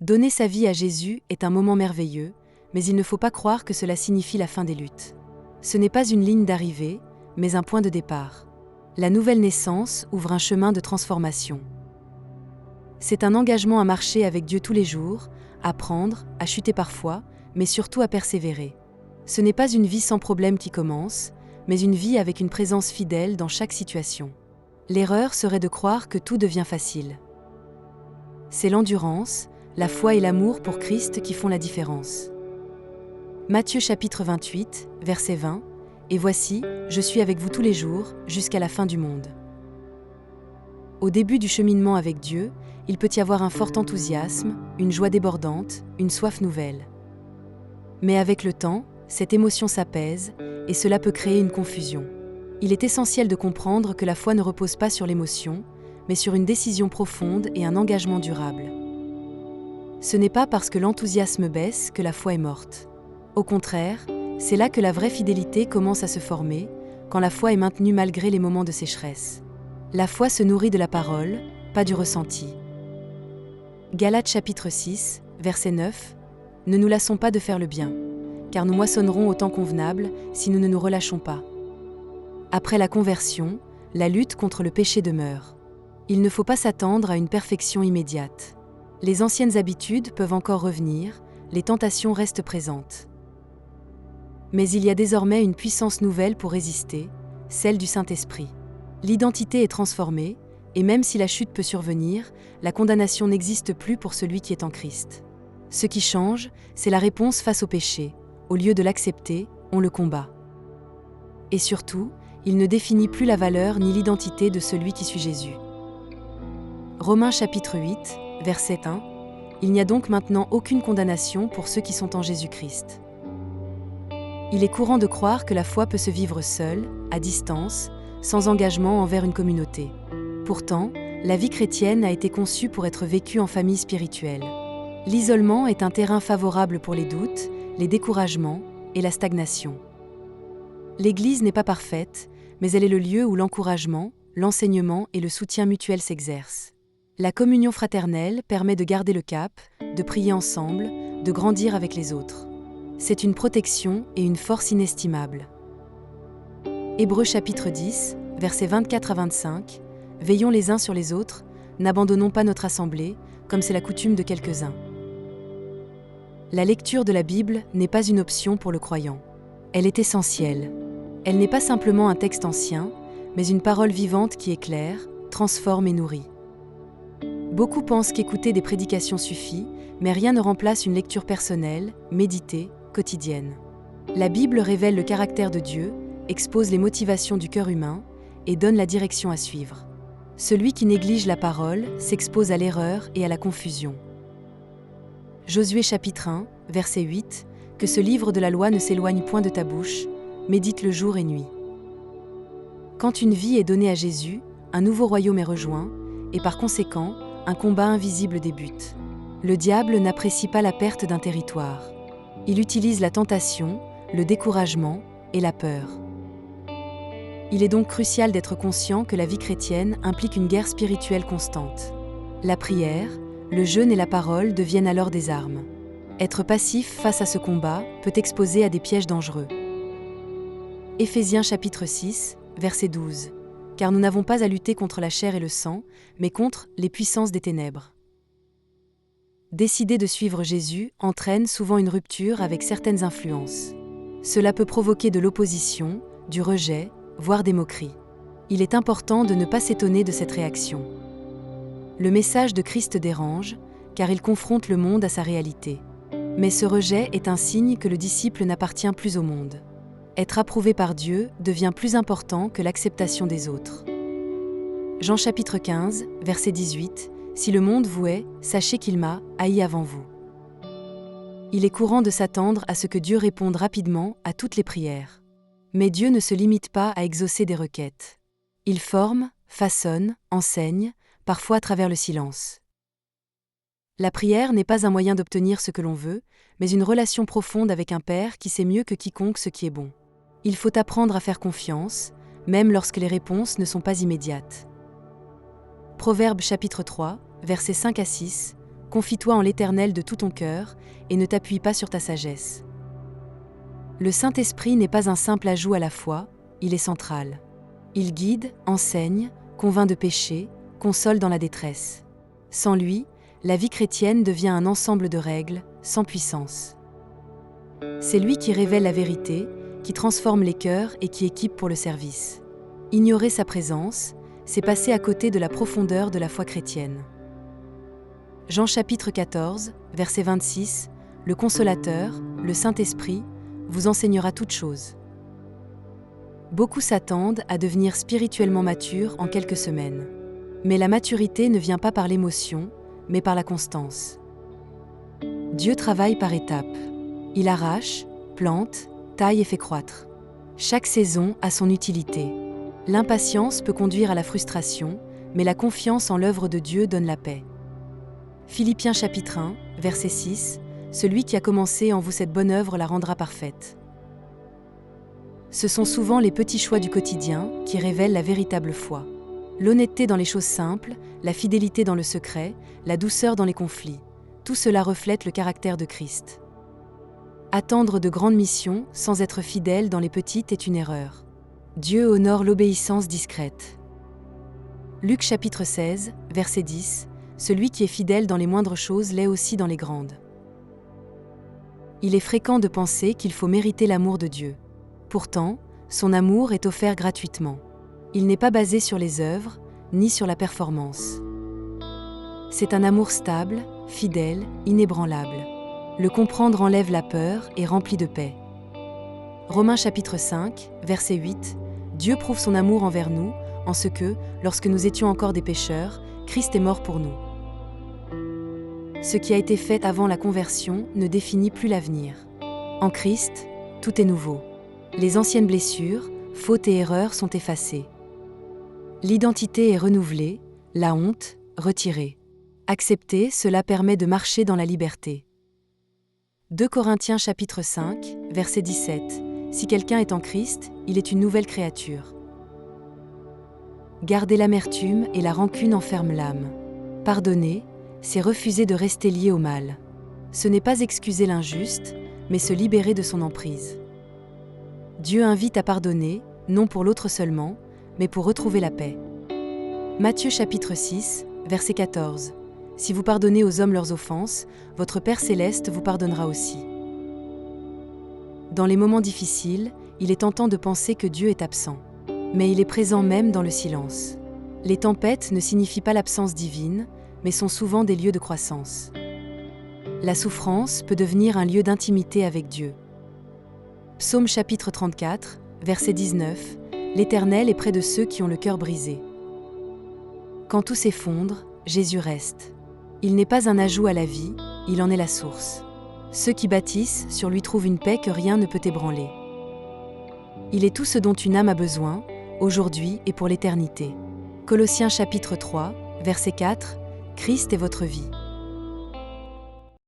Donner sa vie à Jésus est un moment merveilleux, mais il ne faut pas croire que cela signifie la fin des luttes. Ce n'est pas une ligne d'arrivée, mais un point de départ. La nouvelle naissance ouvre un chemin de transformation. C'est un engagement à marcher avec Dieu tous les jours, à prendre, à chuter parfois, mais surtout à persévérer. Ce n'est pas une vie sans problème qui commence, mais une vie avec une présence fidèle dans chaque situation. L'erreur serait de croire que tout devient facile. C'est l'endurance, la foi et l'amour pour Christ qui font la différence. Matthieu chapitre 28, verset 20, « Et voici, je suis avec vous tous les jours, jusqu'à la fin du monde. » Au début du cheminement avec Dieu, il peut y avoir un fort enthousiasme, une joie débordante, une soif nouvelle. Mais avec le temps, cette émotion s'apaise, et cela peut créer une confusion. Il est essentiel de comprendre que la foi ne repose pas sur l'émotion, mais sur une décision profonde et un engagement durable. Ce n'est pas parce que l'enthousiasme baisse que la foi est morte. Au contraire, c'est là que la vraie fidélité commence à se former, quand la foi est maintenue malgré les moments de sécheresse. La foi se nourrit de la parole, pas du ressenti. Galates chapitre 6, verset 9, « Ne nous lassons pas de faire le bien, car nous moissonnerons au temps convenable si nous ne nous relâchons pas. » Après la conversion, la lutte contre le péché demeure. Il ne faut pas s'attendre à une perfection immédiate. Les anciennes habitudes peuvent encore revenir, les tentations restent présentes. Mais il y a désormais une puissance nouvelle pour résister, celle du Saint-Esprit. L'identité est transformée, et même si la chute peut survenir, la condamnation n'existe plus pour celui qui est en Christ. Ce qui change, c'est la réponse face au péché. Au lieu de l'accepter, on le combat. Et surtout, il ne définit plus la valeur ni l'identité de celui qui suit Jésus. Romains chapitre 8, verset 1, « Il n'y a donc maintenant aucune condamnation pour ceux qui sont en Jésus-Christ. » Il est courant de croire que la foi peut se vivre seule, à distance, sans engagement envers une communauté. Pourtant, la vie chrétienne a été conçue pour être vécue en famille spirituelle. L'isolement est un terrain favorable pour les doutes, les découragements et la stagnation. L'Église n'est pas parfaite, mais elle est le lieu où l'encouragement, l'enseignement et le soutien mutuel s'exercent. La communion fraternelle permet de garder le cap, de prier ensemble, de grandir avec les autres. C'est une protection et une force inestimables. Hébreux chapitre 10, versets 24 à 25, « Veillons les uns sur les autres, n'abandonnons pas notre assemblée, comme c'est la coutume de quelques-uns. » La lecture de la Bible n'est pas une option pour le croyant. Elle est essentielle. Elle n'est pas simplement un texte ancien, mais une parole vivante qui éclaire, transforme et nourrit. Beaucoup pensent qu'écouter des prédications suffit, mais rien ne remplace une lecture personnelle, méditée, quotidienne. La Bible révèle le caractère de Dieu, expose les motivations du cœur humain et donne la direction à suivre. Celui qui néglige la parole s'expose à l'erreur et à la confusion. Josué chapitre 1, verset 8, « Que ce livre de la loi ne s'éloigne point de ta bouche, médite-le jour et nuit. » Quand une vie est donnée à Jésus, un nouveau royaume est rejoint, et par conséquent, un combat invisible débute. Le diable n'apprécie pas la perte d'un territoire. Il utilise la tentation, le découragement et la peur. Il est donc crucial d'être conscient que la vie chrétienne implique une guerre spirituelle constante. La prière, le jeûne et la parole deviennent alors des armes. Être passif face à ce combat peut exposer à des pièges dangereux. Éphésiens chapitre 6, verset 12. « Car nous n'avons pas à lutter contre la chair et le sang, mais contre les puissances des ténèbres. » Décider de suivre Jésus entraîne souvent une rupture avec certaines influences. Cela peut provoquer de l'opposition, du rejet, voire des moqueries. Il est important de ne pas s'étonner de cette réaction. Le message de Christ dérange, car il confronte le monde à sa réalité. Mais ce rejet est un signe que le disciple n'appartient plus au monde. Être approuvé par Dieu devient plus important que l'acceptation des autres. Jean chapitre 15, verset 18, « Si le monde vous hait, sachez qu'il m'a haï avant vous. » Il est courant de s'attendre à ce que Dieu réponde rapidement à toutes les prières. Mais Dieu ne se limite pas à exaucer des requêtes. Il forme, façonne, enseigne, parfois à travers le silence. La prière n'est pas un moyen d'obtenir ce que l'on veut, mais une relation profonde avec un Père qui sait mieux que quiconque ce qui est bon. Il faut apprendre à faire confiance, même lorsque les réponses ne sont pas immédiates. Proverbe chapitre 3, versets 5 à 6, « Confie-toi en l'Éternel de tout ton cœur, et ne t'appuie pas sur ta sagesse. Le Saint-Esprit n'est pas un simple ajout à la foi, il est central. Il guide, enseigne, convainc de péché, console dans la détresse. Sans lui, la vie chrétienne devient un ensemble de règles, sans puissance. C'est lui qui révèle la vérité, qui transforme les cœurs et qui équipe pour le service. Ignorer sa présence, c'est passer à côté de la profondeur de la foi chrétienne. Jean chapitre 14, verset 26, le Consolateur, le Saint-Esprit, vous enseignera toutes choses. Beaucoup s'attendent à devenir spirituellement matures en quelques semaines. Mais la maturité ne vient pas par l'émotion, mais par la constance. Dieu travaille par étapes. Il arrache, plante, taille et fait croître. Chaque saison a son utilité. L'impatience peut conduire à la frustration, mais la confiance en l'œuvre de Dieu donne la paix. Philippiens chapitre 1, verset 6, « Celui qui a commencé en vous cette bonne œuvre la rendra parfaite. » Ce sont souvent les petits choix du quotidien qui révèlent la véritable foi. L'honnêteté dans les choses simples, la fidélité dans le secret, la douceur dans les conflits, tout cela reflète le caractère de Christ. Attendre de grandes missions sans être fidèle dans les petites est une erreur. Dieu honore l'obéissance discrète. Luc chapitre 16, verset 10, « Celui qui est fidèle dans les moindres choses l'est aussi dans les grandes. » Il est fréquent de penser qu'il faut mériter l'amour de Dieu. Pourtant, son amour est offert gratuitement. Il n'est pas basé sur les œuvres, ni sur la performance. C'est un amour stable, fidèle, inébranlable. Le comprendre enlève la peur et remplit de paix. Romains chapitre 5, verset 8, « Dieu prouve son amour envers nous, en ce que, lorsque nous étions encore des pécheurs, Christ est mort pour nous. » Ce qui a été fait avant la conversion ne définit plus l'avenir. En Christ, tout est nouveau. Les anciennes blessures, fautes et erreurs sont effacées. L'identité est renouvelée, la honte, retirée. Accepter, cela permet de marcher dans la liberté. 2 Corinthiens chapitre 5, verset 17. Si quelqu'un est en Christ, il est une nouvelle créature. Garder l'amertume et la rancune enferment l'âme. Pardonner, c'est refuser de rester lié au mal. Ce n'est pas excuser l'injuste, mais se libérer de son emprise. Dieu invite à pardonner, non pour l'autre seulement, mais pour retrouver la paix. Matthieu chapitre 6, verset 14. Si vous pardonnez aux hommes leurs offenses, votre Père céleste vous pardonnera aussi. Dans les moments difficiles, il est tentant de penser que Dieu est absent. Mais il est présent même dans le silence. Les tempêtes ne signifient pas l'absence divine, mais sont souvent des lieux de croissance. La souffrance peut devenir un lieu d'intimité avec Dieu. Psaume chapitre 34, verset 19, « L'Éternel est près de ceux qui ont le cœur brisé. » Quand tout s'effondre, Jésus reste. Il n'est pas un ajout à la vie, il en est la source. Ceux qui bâtissent sur lui trouvent une paix que rien ne peut ébranler. Il est tout ce dont une âme a besoin, aujourd'hui et pour l'éternité. Colossiens chapitre 3, verset 4, « Christ est votre vie. »